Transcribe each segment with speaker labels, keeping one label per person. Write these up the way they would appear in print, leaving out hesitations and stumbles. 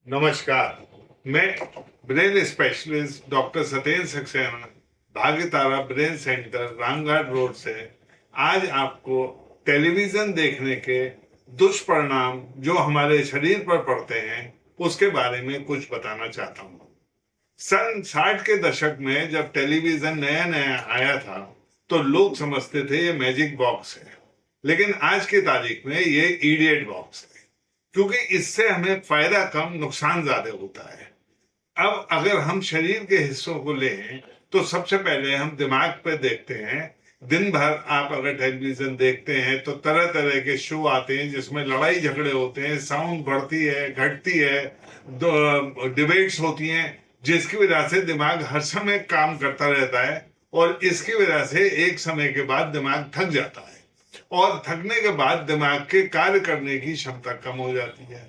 Speaker 1: नमस्कार। मैं brain specialist doctor Satyendra Saxena, Bhagyatara brain centre, Ramghat road से आज आपको टेलीविजन देखने के दुष्परिणाम जो हमारे शरीर पर पड़ते हैं उसके बारे में कुछ बताना चाहता हूँ। सन 60 के दशक में जब टेलीविजन नया नया आया था तो लोग समझते थे ये मैजिक बॉक्स है, लेकिन आज की तारीख में ये इडियट बॉक्स है, क्योंकि इससे हमें फायदा कम नुकसान ज्यादा होता है। अब अगर हम शरीर के हिस्सों को लें तो सबसे पहले हम दिमाग पे देखते हैं। दिन भर आप अगर टेलीविजन देखते हैं तो तरह तरह के शो आते हैं जिसमें लड़ाई झगड़े होते हैं, साउंड बढ़ती है घटती है, डिबेट्स होती हैं, जिसकी वजह से दिमाग हर समय काम करता रहता है और इसकी वजह से एक समय के बाद दिमाग थक जाता है और थकने के बाद दिमाग के कार्य करने की क्षमता कम हो जाती है।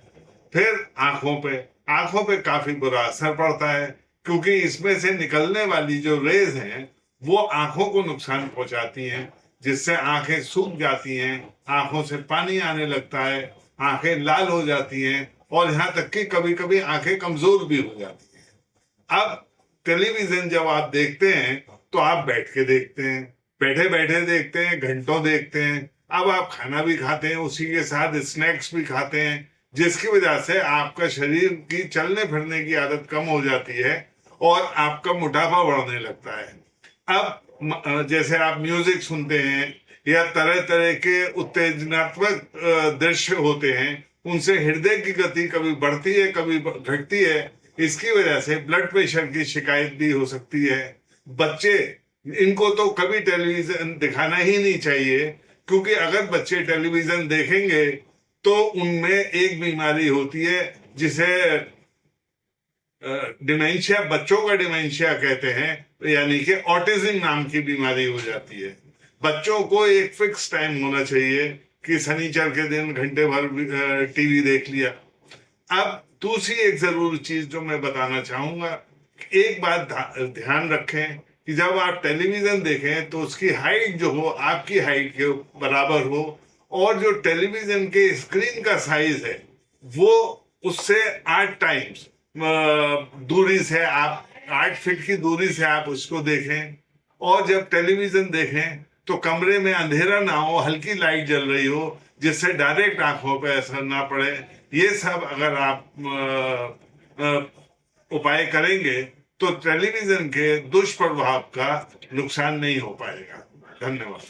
Speaker 1: फिर आंखों पे काफी बुरा असर पड़ता है, क्योंकि इसमें से निकलने वाली जो रेज हैं वो आंखों को नुकसान पहुंचाती हैं, जिससे आंखें सूख जाती हैं, आंखों से पानी आने लगता है, आंखें लाल हो जाती हैं और यहाँ तक कि कभी कभी आंखें कमजोर भी हो जाती हैं। अब टेलीविजन जब आप देखते हैं तो आप बैठ के देखते हैं, बैठे बैठे देखते हैं, घंटों देखते हैं। अब आप खाना भी खाते हैं, उसी के साथ स्नैक्स भी खाते हैं, जिसकी वजह से आपका शरीर की चलने फिरने की आदत कम हो जाती है और आपका मोटापा बढ़ने लगता है। अब जैसे आप म्यूजिक सुनते हैं या तरह तरह के उत्तेजनात्मक दृश्य होते हैं, उनसे हृदय की गति कभी बढ़ती है कभी घटती है। इसकी वजह से ब्लड प्रेशर की शिकायत भी हो सकती है। बच्चे, इनको तो कभी टेलीविजन दिखाना ही नहीं चाहिए, क्योंकि अगर बच्चे टेलीविजन देखेंगे तो उनमें एक बीमारी होती है जिसे डिमेंशिया, बच्चों का डिमेंशिया कहते हैं, यानी कि ऑटिज्म नाम की बीमारी हो जाती है। बच्चों को एक फिक्स टाइम होना चाहिए कि शनिचर के दिन घंटे भर टीवी देख लिया। अब दूसरी एक जरूरी चीज जो मैं बताना चाहूंगा, एक बात ध्यान रखें कि जब आप टेलीविजन देखें तो उसकी हाइट जो हो आपकी हाइट के बराबर हो, और जो टेलीविजन के स्क्रीन का साइज है वो उससे 8 टाइम्स दूरी से, आप 8 फीट की दूरी से आप उसको देखें। और जब टेलीविजन देखें तो कमरे में अंधेरा ना हो, हल्की लाइट जल रही हो, जिससे डायरेक्ट आंखों पे असर ना पड़े। ये सब अगर आप उपाय करेंगे तो टेलीविजन के दुष्प्रभाव का नुकसान नहीं हो पाएगा। धन्यवाद।